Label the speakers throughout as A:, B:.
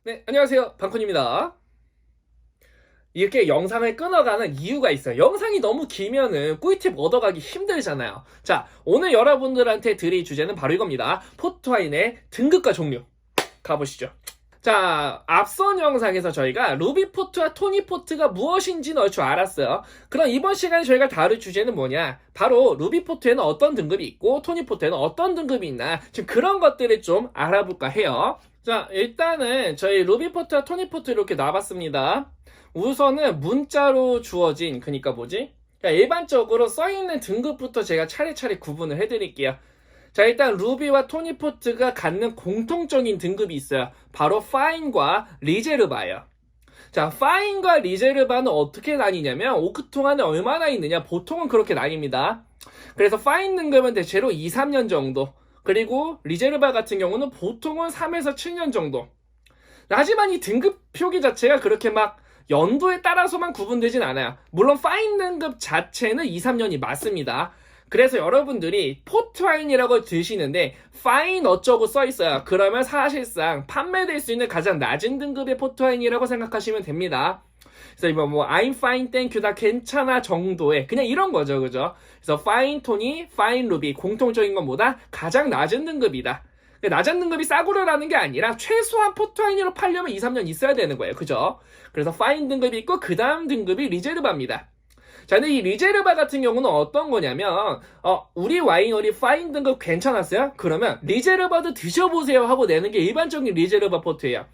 A: 네, 안녕하세요. 방콘입니다. 이렇게 영상을 끊어가는 이유가 있어요. 영상이 너무 길면은 꿀팁 얻어가기 힘들잖아요. 자, 오늘 여러분들한테 드릴 주제는 바로 이겁니다. 포트와인의 등급과 종류. 가보시죠. 자, 앞선 영상에서 저희가 루비포트와 토니포트가 무엇인지는 얼추 알았어요. 그럼 이번 시간에 저희가 다룰 주제는 뭐냐? 바로 루비포트에는 어떤 등급이 있고 토니포트에는 어떤 등급이 있나? 지금 그런 것들을 좀 알아볼까 해요. 자, 일단은 저희 루비포트와 토니포트 이렇게 나와봤습니다. 우선은 문자로 주어진, 그러니까 뭐지? 일반적으로 써있는 등급부터 제가 차례차례 구분을 해드릴게요. 자, 일단 루비와 토니포트가 갖는 공통적인 등급이 있어요. 바로 파인과 리제르바예요. 자, 파인과 리제르바는 어떻게 나뉘냐면 오크통 안에 얼마나 있느냐, 보통은 그렇게 나뉩니다. 그래서 파인 등급은 대체로 2, 3년 정도, 그리고 리제르바 같은 경우는 보통은 3에서 7년 정도. 하지만 이 등급 표기 자체가 그렇게 막 연도에 따라서만 구분되진 않아요. 물론 파인 등급 자체는 2, 3년이 맞습니다. 그래서 여러분들이 포트와인이라고 드시는데 파인 어쩌고 써있어요. 그러면 사실상 판매될 수 있는 가장 낮은 등급의 포트와인이라고 생각하시면 됩니다. 그래서 이거 뭐 I'm fine, thank you, 나 괜찮아 정도의 그냥 이런 거죠, 그죠? 그래서 fine 토니, fine 루비 공통적인 건 뭐다? 가장 낮은 등급이다. 낮은 등급이 싸구려라는 게 아니라 최소한 포트와인으로 팔려면 2, 3년 있어야 되는 거예요, 그죠? 그래서 fine 등급이 있고 그 다음 등급이 리제르바입니다. 자, 근데 이 리제르바 같은 경우는 어떤 거냐면 우리 와이너리 파인 등급 괜찮았어요? 그러면 리제르바도 드셔보세요 하고 내는 게 일반적인 리제르바 포트예요.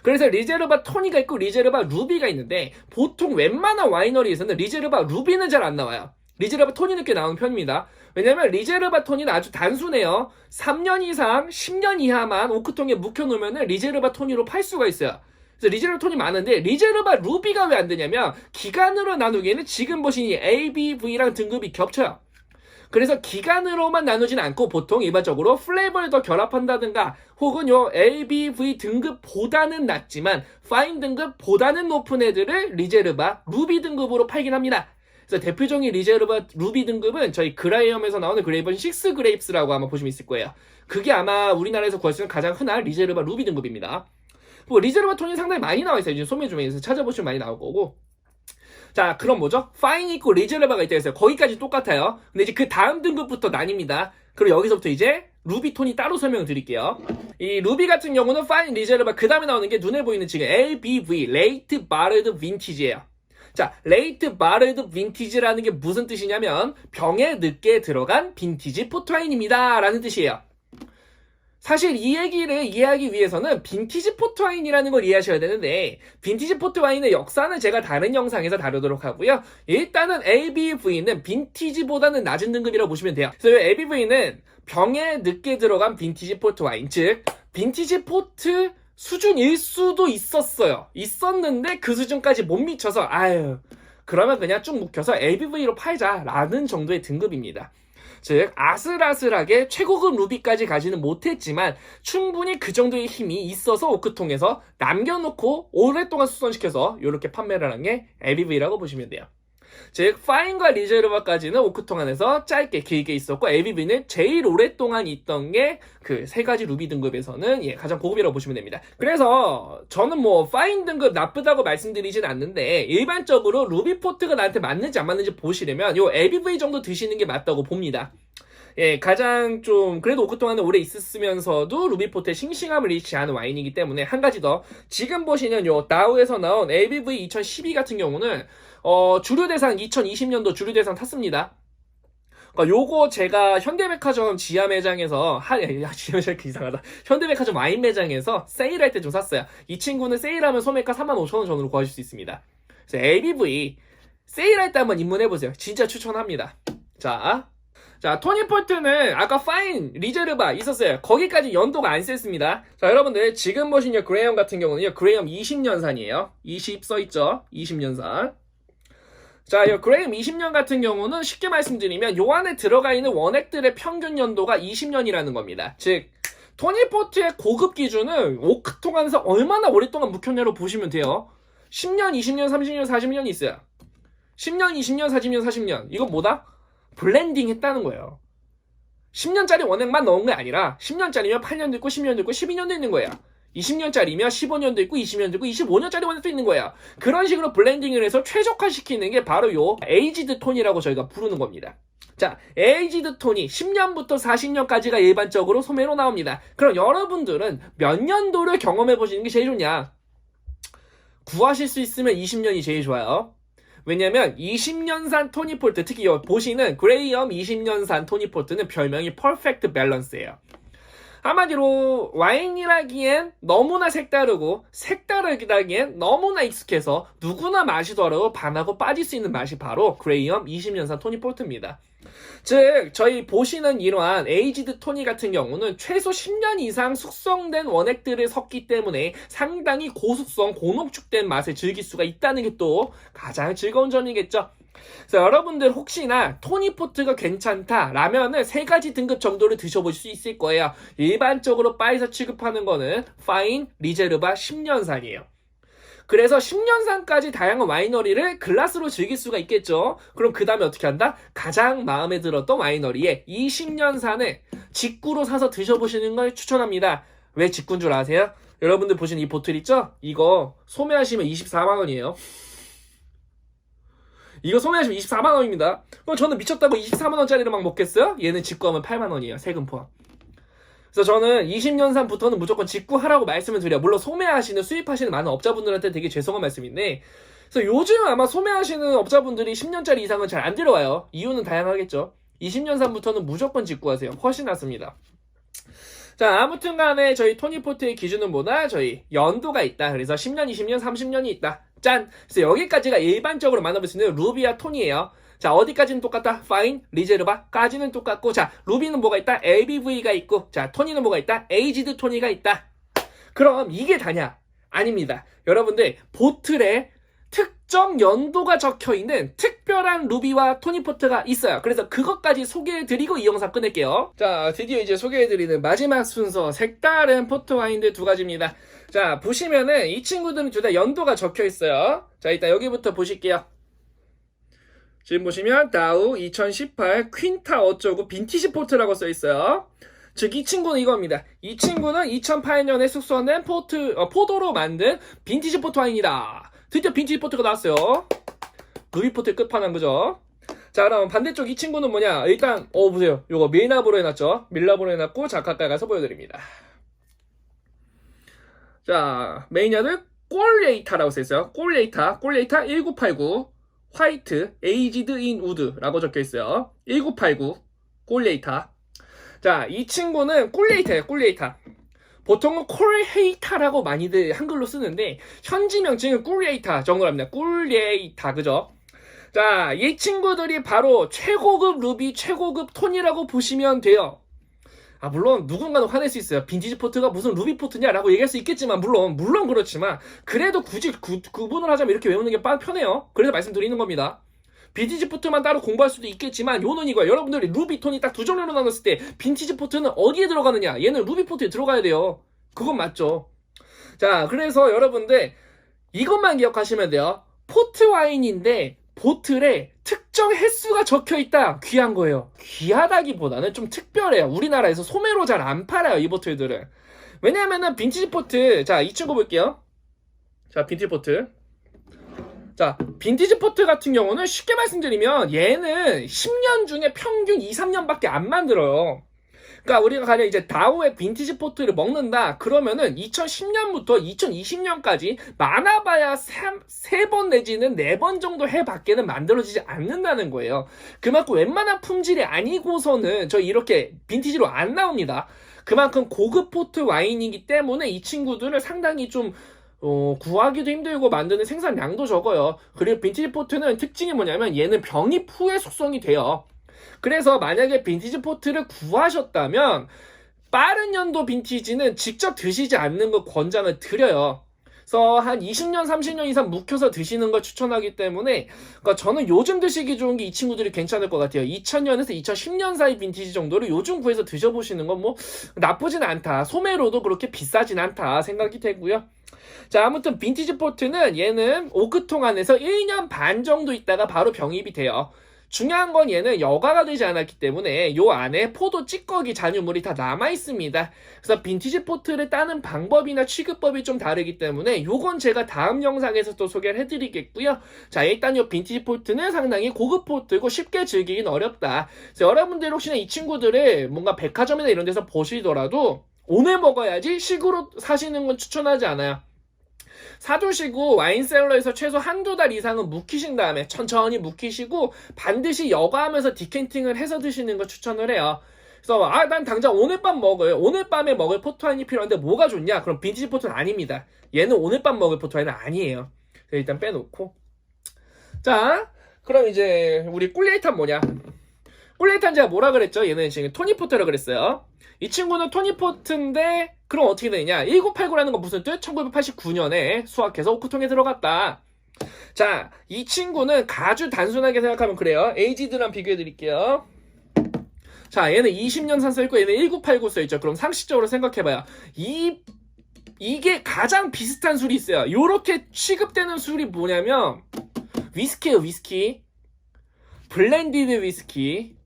A: 그래서 리제르바 토니가 있고 리제르바 루비가 있는데 보통 웬만한 와이너리에서는 리제르바 루비는 잘 안 나와요. 리제르바 토니는 꽤 나오는 편입니다. 왜냐면 리제르바 토니는 아주 단순해요. 3년 이상 10년 이하만 오크통에 묵혀놓으면 리제르바 토니로 팔 수가 있어요. 그래서 리제르바 톤이 많은데 리제르바 루비가 왜 안 되냐면 기간으로 나누기에는 지금 보신 이 ABV랑 등급이 겹쳐요. 그래서 기간으로만 나누진 않고 보통 일반적으로 플레이버를 더 결합한다든가 혹은 요 ABV 등급보다는 낮지만 파인 등급보다는 높은 애들을 리제르바 루비 등급으로 팔긴 합니다. 그래서 대표적인 리제르바 루비 등급은 저희 그라이엄에서 나오는 그레이번 6 그레이프스라고 아마 보시면 있을 거예요. 그게 아마 우리나라에서 구할 수 있는 가장 흔한 리제르바 루비 등급입니다. 뭐 리제르바 톤이 상당히 많이 나와 있어요. 소매 주머니에서 찾아보시면 많이 나올 거고. 자, 그럼 뭐죠? 파인이 있고 리제르바가 있다 했어요. 거기까지 똑같아요. 근데 이제 그 다음 등급부터 나뉩니다. 그리고 여기서부터 이제 루비 톤이 따로 설명을 드릴게요. 이 루비 같은 경우는 파인, 리제르바 그 다음에 나오는 게 눈에 보이는 지금 LBV, 레이트 바르드 빈티지예요. 자, 레이트 바르드 빈티지라는 게 무슨 뜻이냐면 병에 늦게 들어간 빈티지 포트와인입니다 라는 뜻이에요. 사실 이 얘기를 이해하기 위해서는 빈티지 포트와인이라는 걸 이해하셔야 되는데 빈티지 포트와인의 역사는 제가 다른 영상에서 다루도록 하고요. 일단은 ABV는 빈티지보다는 낮은 등급이라고 보시면 돼요. 그래서 ABV는 병에 늦게 들어간 빈티지 포트와인, 즉 빈티지 포트 수준일 수도 있었어요. 있었는데 그 수준까지 못 미쳐서 그러면 그냥 쭉 묵혀서 ABV로 팔자라는 정도의 등급입니다. 즉 아슬아슬하게 최고급 루비까지 가지는 못했지만 충분히 그 정도의 힘이 있어서 오크통에서 남겨놓고 오랫동안 수선시켜서 이렇게 판매를 한 게 ABV라고 보시면 돼요. 즉 파인과 리제르바까지는 오크통 안에서 짧게 길게 있었고 ABV는 제일 오랫동안 있던 게 그 세 가지 루비 등급에서는 가장 고급이라고 보시면 됩니다. 그래서 저는 뭐 파인 등급 나쁘다고 말씀드리진 않는데 일반적으로 루비 포트가 나한테 맞는지 안 맞는지 보시려면 요 ABV 정도 드시는 게 맞다고 봅니다. 가장 좀 그래도 오크통 안에 오래 있었으면서도 루비포트의 싱싱함을 잃지 않은 와인이기 때문에 한 가지 더 지금 보시는 요 다우에서 나온 ABV 2012 같은 경우는 주류대상 2020년도 주류대상 탔습니다. 그러니까 요거 제가 현대백화점 지하 매장에서 지하 매장 이상하다. 현대백화점 와인 매장에서 세일할 때 좀 샀어요. 이 친구는 세일하면 소매가 35,000원 전후로 구하실 수 있습니다. 그래서 ABV 세일할 때 한번 입문해보세요. 진짜 추천합니다. 자, 토니포트는 아까 파인, 리제르바 있었어요. 거기까지 연도가 안 셌습니다. 자, 여러분들 지금 보신 이 그레이엄 같은 경우는요. 그레이엄 20년산이에요. 20 써있죠. 20년산. 자, 이 그레이엄 20년 같은 경우는 쉽게 말씀드리면 요 안에 들어가 있는 원액들의 평균 연도가 20년이라는 겁니다. 즉 토니포트의 고급 기준은 오크통 안에서 얼마나 오랫동안 묵혔냐로 보시면 돼요. 10년, 20년, 30년, 40년이 있어요. 10년, 20년, 40년, 40년. 이건 뭐다? 블렌딩 했다는 거예요. 10년짜리 원액만 넣은 게 아니라 10년짜리면 8년도 있고 10년도 있고 12년도 있는 거예요. 20년짜리면 15년도 있고 20년도 있고 25년짜리 원액도 있는 거예요. 그런 식으로 블렌딩을 해서 최적화시키는 게 바로 요 에이지드 톤이라고 저희가 부르는 겁니다. 자, 에이지드 톤이 10년부터 40년까지가 일반적으로 소매로 나옵니다. 그럼 여러분들은 몇 년도를 경험해 보시는 게 제일 좋냐? 구하실 수 있으면 20년이 제일 좋아요. 왜냐면 20년산 토니포트, 특히 보시는 그레이엄 20년산 토니포트는 별명이 퍼펙트 밸런스예요. 한마디로 와인이라기엔 너무나 색다르고 색다르기엔 너무나 익숙해서 누구나 마시더라도 반하고 빠질 수 있는 맛이 바로 그레이엄 20년산 토니포트입니다. 즉 저희 보시는 이러한 에이지드 토니 같은 경우는 최소 10년 이상 숙성된 원액들을 섞기 때문에 상당히 고숙성, 고농축된 맛을 즐길 수가 있다는 게 또 가장 즐거운 점이겠죠. 그래서 여러분들 혹시나 토니포트가 괜찮다 라면은 3가지 등급 정도를 드셔보실 수 있을 거예요. 일반적으로 바에서 취급하는 거는 파인, 리제르바 10년산이에요. 그래서 10년산까지 다양한 와이너리를 글라스로 즐길 수가 있겠죠. 그럼 그 다음에 어떻게 한다? 가장 마음에 들었던 와이너리에 20년산을 직구로 사서 드셔보시는 걸 추천합니다. 왜 직구인 줄 아세요? 여러분들 보시는 이 보틀 있죠? 이거 소매하시면 24만원이에요. 이거 소매하시면 24만원입니다. 그럼 저는 미쳤다고 24만원짜리를 막 먹겠어요? 얘는 직구하면 8만원이에요. 세금 포함. 그래서 저는 20년산부터는 무조건 직구하라고 말씀을 드려요. 물론 소매하시는, 수입하시는 많은 업자분들한테 되게 죄송한 말씀인데, 그래서 요즘 아마 소매하시는 업자분들이 10년짜리 이상은 잘 안 들어와요. 이유는 다양하겠죠. 20년산부터는 무조건 직구하세요. 훨씬 낫습니다. 자, 아무튼 간에 저희 토니포트의 기준은 뭐다? 저희 연도가 있다. 그래서 10년, 20년, 30년이 있다. 짠! 그래서 여기까지가 일반적으로 만나볼 수 있는 루비와 톤이에요. 자, 어디까지는 똑같다? 파인, 리제르바까지는 똑같고, 자, 루비는 뭐가 있다? LBV가 있고, 자, 토니는 뭐가 있다? 에이지드 토니가 있다. 그럼 이게 다냐? 아닙니다. 여러분들, 보틀에 특정 연도가 적혀있는 특별한 루비와 토니포트가 있어요. 그래서 그것까지 소개해드리고 이 영상 끝낼게요. 자, 드디어 이제 소개해드리는 마지막 순서, 색다른 포트 와인들 2가지입니다. 자, 보시면은 이 친구들은 둘 다 연도가 적혀있어요. 자, 일단 여기부터 보실게요. 지금 보시면 다우 2018 퀸타 어쩌고 빈티지 포트라고 써있어요. 즉 이 친구는 이겁니다. 이 친구는 2008년에 숙성된 포도로 만든 빈티지 포트 와인이다. 드디어 빈티지 포트가 나왔어요. 루비 포트의 끝판왕, 그죠? 자, 그럼 반대쪽 이 친구는 뭐냐? 일단 보세요. 요거 밀랍으로 해놨죠. 밀랍으로 해놨고, 자, 가까이 가서 보여드립니다. 자, 메인야드 꼴레이타라고 써있어요. 꼴레이타 1989 화이트 에이지드 인 우드라고 적혀있어요. 1989 꼴레이타. 자, 이 친구는 꿀레이타예요. 꿀레이타. 보통은 콜헤이타라고 많이들 한글로 쓰는데 현지 명칭은 꿀레이타 정도로 합니다. 꿀레이타, 그죠? 자, 이 친구들이 바로 최고급 루비, 최고급 톤이라고 보시면 돼요. 물론 누군가는 화낼 수 있어요. 빈티지 포트가 무슨 루비 포트냐라고 얘기할 수 있겠지만 물론 그렇지만 그래도 굳이 구분을 하자면 이렇게 외우는 게 편해요. 그래서 말씀드리는 겁니다. 빈티지 포트만 따로 공부할 수도 있겠지만 요는 이거야. 여러분들이 루비 톤이 딱 2종류로 나눴을 때 빈티지 포트는 어디에 들어가느냐? 얘는 루비 포트에 들어가야 돼요. 그건 맞죠. 자, 그래서 여러분들 이것만 기억하시면 돼요. 포트 와인인데 보틀에 특정 횟수가 적혀있다. 귀한 거예요. 귀하다기보다는 좀 특별해요. 우리나라에서 소매로 잘 안 팔아요, 이 보틀들은. 왜냐하면은 빈티지 포트, 자, 이 친구 볼게요. 자, 빈티지 포트. 자, 빈티지 포트 같은 경우는 쉽게 말씀드리면 얘는 10년 중에 평균 2, 3년밖에 안 만들어요. 그러니까 우리가 가령 이제 다우의 빈티지 포트를 먹는다 그러면은 2010년부터 2020년까지 많아봐야 3번 내지는 4번 정도 해밖에는 만들어지지 않는다는 거예요. 그만큼 웬만한 품질이 아니고서는 저희 이렇게 빈티지로 안 나옵니다. 그만큼 고급 포트 와인이기 때문에 이 친구들을 상당히 좀 구하기도 힘들고 만드는 생산량도 적어요. 그리고 빈티지 포트는 특징이 뭐냐면 얘는 병입 후에 숙성이 돼요. 그래서 만약에 빈티지 포트를 구하셨다면 빠른 연도 빈티지는 직접 드시지 않는 걸 권장을 드려요. 그래서 한 20년, 30년 이상 묵혀서 드시는 걸 추천하기 때문에 그러니까 저는 요즘 드시기 좋은 게 이 친구들이 괜찮을 것 같아요. 2000년에서 2010년 사이 빈티지 정도를 요즘 구해서 드셔보시는 건 뭐 나쁘진 않다. 소매로도 그렇게 비싸진 않다 생각이 되고요. 자, 아무튼 빈티지 포트는 얘는 오크통 안에서 1년 반 정도 있다가 바로 병입이 돼요. 중요한 건 얘는 여과가 되지 않았기 때문에 요 안에 포도 찌꺼기 잔유물이 다 남아있습니다. 그래서 빈티지 포트를 따는 방법이나 취급법이 좀 다르기 때문에 요건 제가 다음 영상에서 또 소개를 해드리겠고요. 자, 일단 요 빈티지 포트는 상당히 고급 포트고 쉽게 즐기긴 어렵다. 그래서 여러분들 혹시나 이 친구들을 뭔가 백화점이나 이런 데서 보시더라도 오늘 먹어야지 식으로 사시는 건 추천하지 않아요. 사두시고 와인셀러에서 최소 한두 달 이상은 묵히신 다음에 천천히 묵히시고 반드시 여과하면서 디캔팅을 해서 드시는 거 추천을 해요. 그래서 난 당장 오늘 밤 먹어요. 오늘 밤에 먹을 포트와인이 필요한데 뭐가 좋냐? 그럼 빈티지 포트는 아닙니다. 얘는 오늘 밤 먹을 포트와인은 아니에요. 일단 빼놓고. 자, 그럼 이제 우리 꿀레이탄 뭐냐? 꿀레이탄 제가 뭐라 그랬죠? 얘는 지금 토니포트라 그랬어요. 이 친구는 토니포트인데 그럼 어떻게 되냐? 1989라는 건 무슨 뜻? 1989년에 수확해서 오크통에 들어갔다. 자, 이 친구는 아주 단순하게 생각하면 그래요. 에이지드랑 비교해 드릴게요. 자, 얘는 20년 산 써있고 얘는 1989 써있죠. 그럼 상식적으로 생각해봐요. 이게 가장 비슷한 술이 있어요. 요렇게 취급되는 술이 뭐냐면 위스키예요. 위스키. 블렌디드 위스키.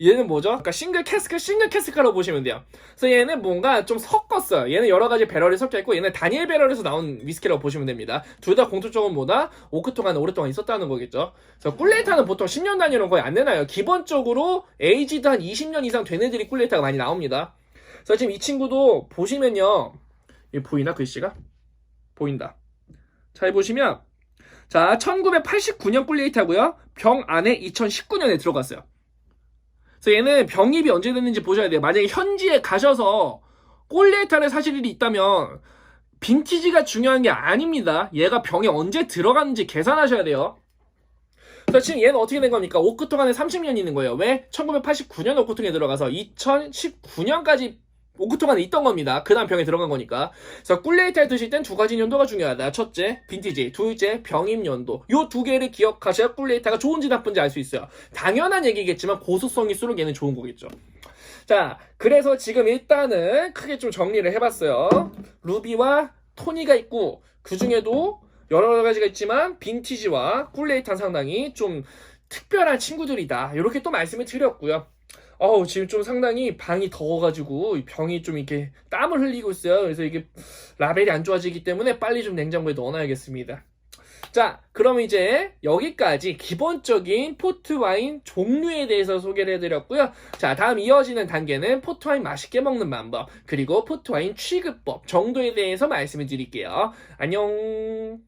A: 얘는 뭐죠? 그러니까 싱글 캐스크라고 보시면 돼요. 그래서 얘는 뭔가 좀 섞었어요. 얘는 여러 가지 배럴이 섞여있고 얘는 다니엘 배럴에서 나온 위스키라고 보시면 됩니다. 둘 다 공통적으로 뭐다? 오크통 안에 오랫동안 있었다는 거겠죠. 그래서 꿀레이타는 보통 10년 단위로 거의 안 내놔요. 기본적으로 에이지드 한 20년 이상 된 애들이 꿀레이타가 많이 나옵니다. 그래서 지금 이 친구도 보시면요. 이 보이나? 글씨가? 보인다. 잘 보시면 자, 1989년 꿀레이타고요. 병 안에 2019년에 들어갔어요. 그래서 얘는 병입이 언제 됐는지 보셔야 돼요. 만약에 현지에 가셔서 꿀레이타를 사실 일이 있다면 빈티지가 중요한 게 아닙니다. 얘가 병에 언제 들어갔는지 계산하셔야 돼요. 그래서 지금 얘는 어떻게 된 겁니까? 오크통 안에 30년 있는 거예요. 왜? 1989년 오크통에 들어가서 2019년까지 오크통 안에 있던 겁니다. 그 다음 병에 들어간 거니까. 그래서 꿀레이타를 드실 땐 두 가지 연도가 중요하다. 첫째, 빈티지. 둘째, 병입 연도. 요 두 개를 기억하셔야 꿀레이타가 좋은지 나쁜지 알 수 있어요. 당연한 얘기겠지만 고수성일수록 얘는 좋은 거겠죠. 자, 그래서 지금 일단은 크게 좀 정리를 해봤어요. 루비와 토니가 있고 그 중에도 여러 가지가 있지만 빈티지와 꿀레이타는 상당히 좀 특별한 친구들이다. 이렇게 또 말씀을 드렸고요. 지금 좀 상당히 방이 더워가지고 병이 좀 이렇게 땀을 흘리고 있어요. 그래서 이게 라벨이 안 좋아지기 때문에 빨리 좀 냉장고에 넣어놔야겠습니다. 자, 그럼 이제 여기까지 기본적인 포트와인 종류에 대해서 소개를 해드렸고요. 자, 다음 이어지는 단계는 포트와인 맛있게 먹는 방법, 그리고 포트와인 취급법 정도에 대해서 말씀을 드릴게요. 안녕.